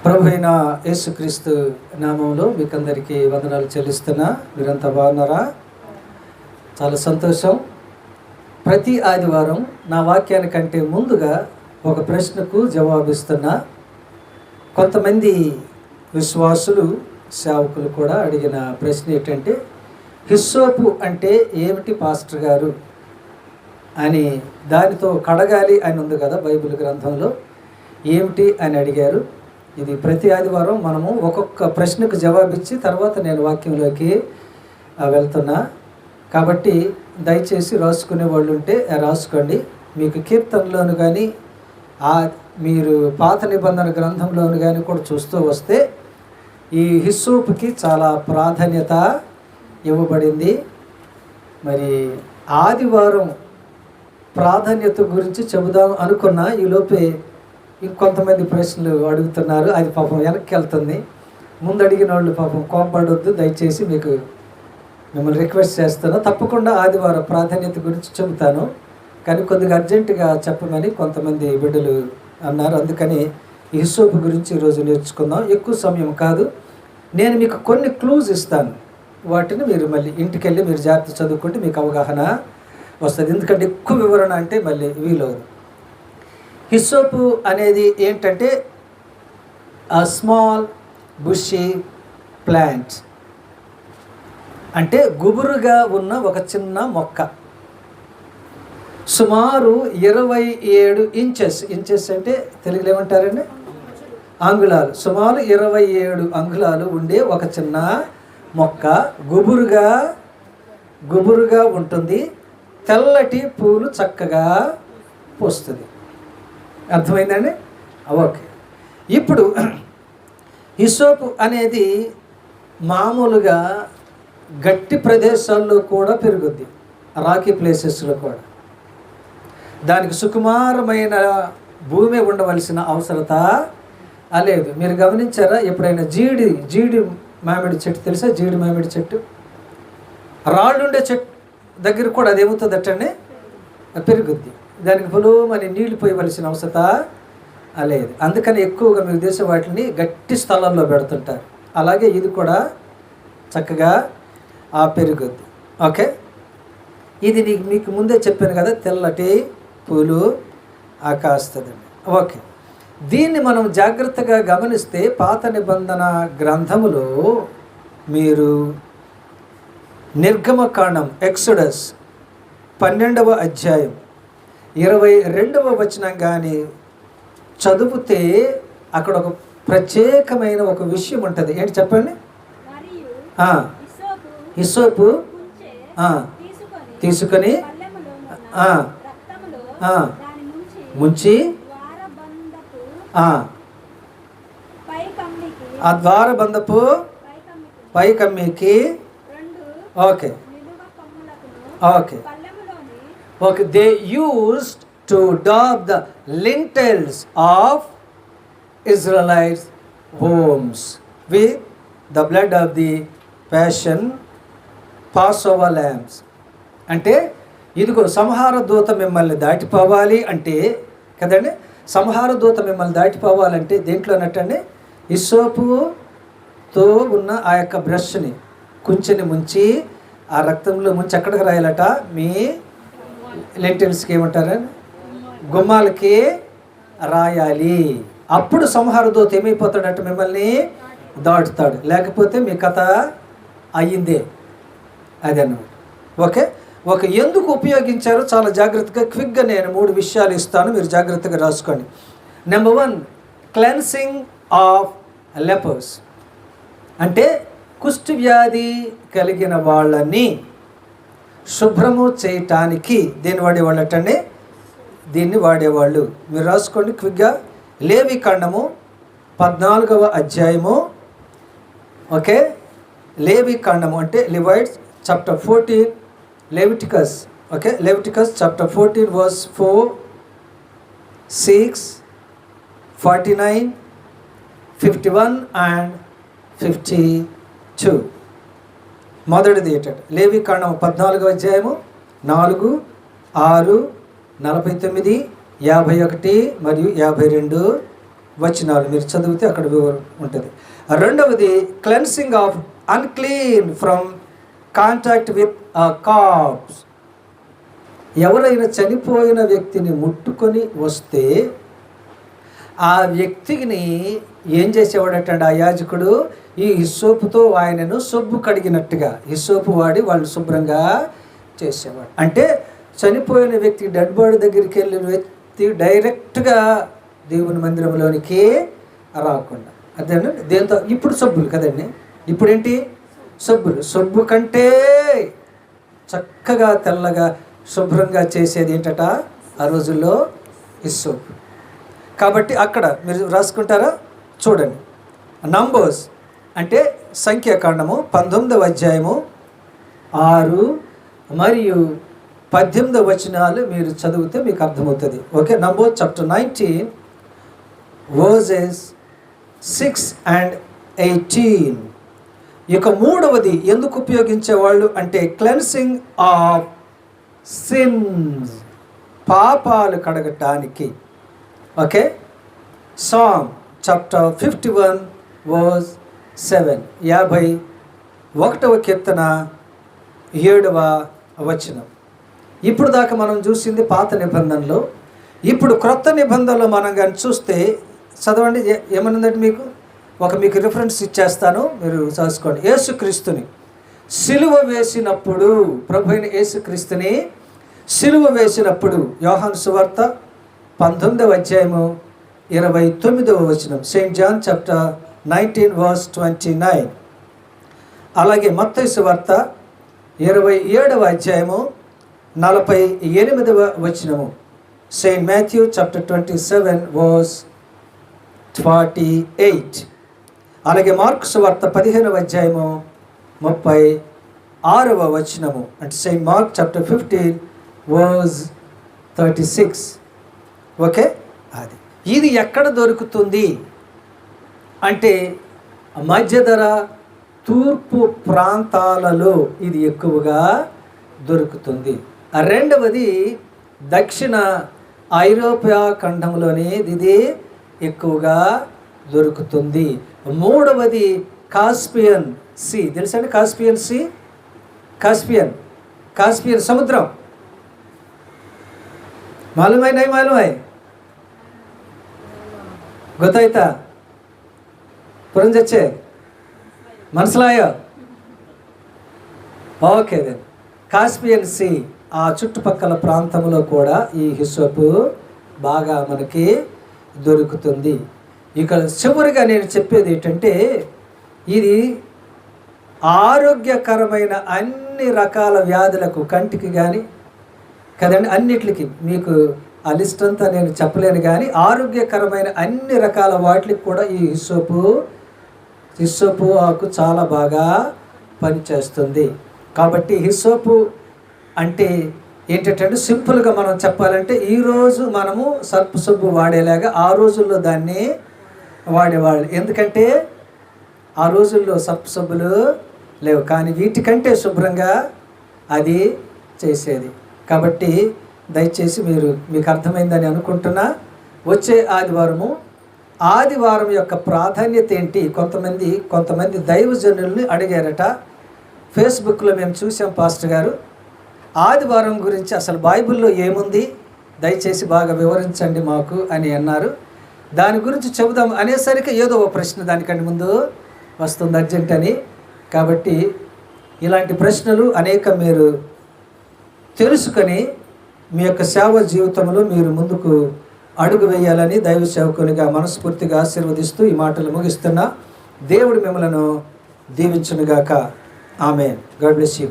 ప్రభు అయిన యేసుక్రీస్తు నామంలో మీకందరికీ వందనాలు చెల్లిస్తున్నా. మీరంతా బాగున్నారా? చాలా సంతోషం. ప్రతి ఆదివారం నా వాక్యానికంటే ముందుగా ఒక ప్రశ్నకు జవాబిస్తున్నా. కొంతమంది విశ్వాసులు సేవకులు కూడా అడిగిన ప్రశ్న ఏంటంటే, హిస్సోపు అంటే ఏమిటి పాస్టర్ గారు అని, దానితో కడగాలి అని ఉంది కదా బైబిల్ గ్రంథంలో, ఏమిటి అని అడిగారు. ఇది ప్రతి ఆదివారం మనము ఒక్కొక్క ప్రశ్నకు జవాబిచ్చి తర్వాత నేను వాక్యంలోకి వెళ్తున్నా. కాబట్టి దయచేసి రాసుకునే వాళ్ళు ఉంటే రాసుకోండి. మీకు కీర్తనలోను కానీ మీరు పాత నిబంధన గ్రంథంలోను కానీ కూడా చూస్తూ వస్తే ఈ హిస్సోపుకి చాలా ప్రాధాన్యత ఇవ్వబడింది. మరి ఆదివారం ప్రాధాన్యత గురించి చెబుదాం అనుకున్నా, ఈలోపే ఇంకొంతమంది ప్రశ్నలు అడుగుతున్నారు. అది పాపం వెనక్కి వెళ్తుంది. ముందు అడిగిన వాళ్ళు పాపం కోపడొద్దు, దయచేసి మిమ్మల్ని రిక్వెస్ట్ చేస్తాను. తప్పకుండా ఆదివారం ప్రాధాన్యత గురించి చెబుతాను, కానీ కొద్దిగా అర్జెంటుగా చెప్పమని కొంతమంది బిడ్డలు అన్నారు. అందుకని ఈ హిస్సోపు గురించి ఈరోజు నేర్చుకుందాం. ఎక్కువ సమయం కాదు, నేను మీకు కొన్ని క్లూజ్ ఇస్తాను. వాటిని మీరు మళ్ళీ ఇంటికి వెళ్ళి మీరు జాగ్రత్త చదువుకుంటే మీకు అవగాహన వస్తుంది. ఎందుకంటే ఎక్కువ వివరణ అంటే మళ్ళీ వీలవదు. హిస్సోపు అనేది ఏంటంటే ఆ స్మాల్ బుషీ ప్లాంట్, అంటే గుబురుగా ఉన్న ఒక చిన్న మొక్క. సుమారు 27 ఇంచెస్ అంటే తెలుగులో ఏమంటారండి, అంగుళాలు. సుమారు 27 అంగుళాలు ఉండే ఒక చిన్న మొక్క, గుబురుగా ఉంటుంది. తెల్లటి పూలు చక్కగా పూస్తుంది. అర్థమైందండి? ఓకే. ఇప్పుడు హిస్సోపు అనేది మామూలుగా గట్టి ప్రదేశాల్లో కూడా పెరుగుద్ది, రాకీ ప్లేసెస్లో కూడా. దానికి సుకుమారమైన భూమి ఉండవలసిన అవసరత లేదు. మీరు గమనించారా ఎప్పుడైనా జీడి మామిడి చెట్టు తెలుసా? జీడి మామిడి చెట్టు రాళ్ళుండే చెట్టు దగ్గర కూడా అది ఏమవుతుందటండి, పెరుగుద్ది. దానికి పొలోమని నీళ్లు పోయవలసిన అవసరత లేదు. అందుకని ఎక్కువగా మీకు దేశ వాటిని గట్టి స్థలంలో పెడుతుంటారు. అలాగే ఇది కూడా చక్కగా పెరుగుద్ది. ఓకే, ఇది మీకు ముందే చెప్పాను కదా, తెల్లటి పూలు కాస్తుందండి. ఓకే, దీన్ని మనం జాగ్రత్తగా గమనిస్తే పాత నిబంధన గ్రంథములో మీరు నిర్గమకాండం ఎక్సోడస్ 12వ అధ్యాయం 22వ వచనం కానీ చదివితే అక్కడ ఒక ప్రత్యేకమైన ఒక విషయం ఉంటుంది. ఏంటి చెప్పండి? హిస్సోపు తీసుకొని ముంచి ఆ ద్వారబంధపు పైకమ్మికి okay they used to daub the lintels of Israelites' homes with the blood of the Passover lambs. అంటే ఇదిగో సంహార దూత మిమ్మల్ని దాటిపోవాలి అంటే కదండి, సంహార దూత మిమ్మల్ని దాటిపోవాలంటే దేంట్లో అన్నట్టండి, హిస్సోపుతో ఉన్న ఆ యొక్క బ్రష్ని కుంచెని ముంచి ఆ రక్తంలో ముంచి ఎక్కడికి రాయాలట, మీ లెంటిల్స్కి ఏమంటారని, గుమ్మాలకి రాయాలి. అప్పుడు సంహార దూత ఏమైపోతాడట, మిమ్మల్ని దాటుతాడు. లేకపోతే మీ కథ అయ్యిందే. అది అన్నమాట. ఓకే, ఎందుకు ఉపయోగించారో చాలా జాగ్రత్తగా క్విక్గా నేను 3 విషయాలు ఇస్తాను, మీరు జాగ్రత్తగా రాసుకోండి. నెంబర్ 1, క్లెన్సింగ్ ఆఫ్ లెపర్స్, అంటే కుష్టు వ్యాధి కలిగిన వాళ్ళని శుభ్రము చేయటానికి దీన్ని వాడేవాళ్ళు. మీరు రాసుకోండి క్విక్గా. లేవికాండము 14వ అధ్యాయము. ఓకే, లేవికాండము అంటే Levites chapter 14, Leviticus. Okay, Leviticus chapter 14 verse 4, 6, 49, 51 and 52. మొదటిది ఏంటంటే లేవికాండం 14వ అధ్యాయము 4, 6, 49, 51 మరియు 52 వచనాలు మీరు చదివితే అక్కడ వివరం ఉంటుంది. రెండవది cleansing of unclean from contact with corpse. ఎవరైనా చనిపోయిన వ్యక్తిని ముట్టుకొని వస్తే ఆ వ్యక్తిని ఏం చేసేవాడటండి ఆ యాజకుడు? ఈ హిస్సోపుతో ఆయనను సొబ్బు కడిగినట్టుగా హిస్సోపు వాడి వాళ్ళు శుభ్రంగా చేసేవాడు. అంటే చనిపోయిన వ్యక్తి డెడ్ బాడీ దగ్గరికి వెళ్ళిన వ్యక్తి డైరెక్ట్గా దేవుని మందిరంలోనికి రాకుండా, అదేనండి. దేంతో? ఇప్పుడు సబ్బులు కదండి. ఇప్పుడు ఏంటి? సబ్బులు. సబ్బు కంటే చక్కగా తెల్లగా శుభ్రంగా చేసేది ఏంటట ఆ రోజుల్లో? హిస్సోపు. కాబట్టి అక్కడ మీరు రాసుకుంటారా? చూడండి. నంబర్స్ అంటే సంఖ్యాకాండము 19వ అధ్యాయము 6 మరియు 18వ వచనాలు మీరు చదివితే మీకు అర్థమవుతుంది. Okay, number chapter 19 versus 6 and 18. ఇక మూడవది ఎందుకు ఉపయోగించేవాళ్ళు అంటే క్లెన్సింగ్ ఆఫ్ సిన్స్, పాపాలు కడగటానికి. ఓకే, సాంగ్ చాప్టర్ 51 వర్స్ 7, 51వ కీర్తన 7వ వచనం. ఇప్పుడు దాకా మనం చూసింది పాత నిబంధనలో. ఇప్పుడు క్రొత్త నిబంధనలో మనం కానీ చూస్తే చదవండి. ఏమనుందంటే మీకు రిఫరెన్స్ ఇచ్చేస్తాను, మీరు చదువుకోండి. యేసుక్రీస్తుని సిలువ వేసినప్పుడు, ప్రభు అయిన యేసుక్రీస్తుని సిలువ వేసినప్పుడు, యోహాను సువార్త 19వ అధ్యాయము 29వ వచనం, సెయింట్ జాన్ చాప్టర్ 19 verse 29. అలాగే మత్తయి సువార్త 27వ అధ్యాయము 48వ వచనము, సెయింట్ మాథ్యూ చాప్టర్ 27 verse 48. అలాగే మార్కు సువార్త 15వ అధ్యాయము 36వ వచనము, అంటే Saint mark chapter 15 verse 36. Okay, అది ఇది ఎక్కడ దొరుకుతుంది అంటే మధ్యధర తూర్పు ప్రాంతాలలో ఇది ఎక్కువగా దొరుకుతుంది. రెండవది దక్షిణ ఐరోపా ఖండంలోనే ఇది ఎక్కువగా దొరుకుతుంది. మూడవది కాస్పియన్ సీ. తెలుసండి కాస్పియన్ సీ? కాస్పియన్ సముద్రం. మాలూమై నై మాలూమై? గొత్తాయితా? పురంజచ్చే మనసులాయో? Okay then. కాస్పియన్ సీ ఆ చుట్టుపక్కల ప్రాంతంలో కూడా ఈ హిస్సోపు బాగా మనకి దొరుకుతుంది. ఇక చివరిగా నేను చెప్పేది ఏంటంటే ఇది ఆరోగ్యకరమైన అన్ని రకాల వ్యాధులకు, కంటికి కానీ కదండి, అన్నిటికి మీకు ఆ లిస్ట్ అంతా నేను చెప్పలేను కానీ ఆరోగ్యకరమైన అన్ని రకాల వాటికి కూడా ఈ హిస్సోపు ఆకు చాలా బాగా పనిచేస్తుంది. కాబట్టి హిస్సోపు అంటే ఏంటంటే సింపుల్గా మనం చెప్పాలంటే ఈరోజు మనము సర్పు సబ్బు వాడేలాగా ఆ రోజుల్లో దాన్ని వాడేవాళ్ళు. ఎందుకంటే ఆ రోజుల్లో సర్పు సబ్బులు లేవు, కానీ వీటికంటే శుభ్రంగా అది చేసేది. కాబట్టి దయచేసి మీకు అర్థమైందని అనుకుంటున్నా. వచ్చే ఆదివారం యొక్క ప్రాధాన్యత ఏంటి? కొంతమంది దైవజనుల్ని అడిగారట. ఫేస్బుక్లో మేము చూసాం, పాస్టర్ గారు ఆదివారం గురించి అసలు బైబిల్లో ఏముంది, దయచేసి బాగా వివరించండి మాకు అని అన్నారు. దాని గురించి చెబుదాం అనేసరికి ఏదో ఒక ప్రశ్న దానికంటే ముందు వస్తుంది అర్జెంట్ అని. కాబట్టి ఇలాంటి ప్రశ్నలు అనేక మీరు తెలుసుకొని మీ యొక్క సేవ జీవితంలో మీరు ముందుకు అడుగు వేయాలని దైవ సేవకునిగా మనస్ఫూర్తిగా ఆశీర్వదిస్తూ ఈ మాటలు ముగిస్తున్నా. దేవుడు మిమ్మలను దీవించునుగాక. ఆమేన్. God bless you.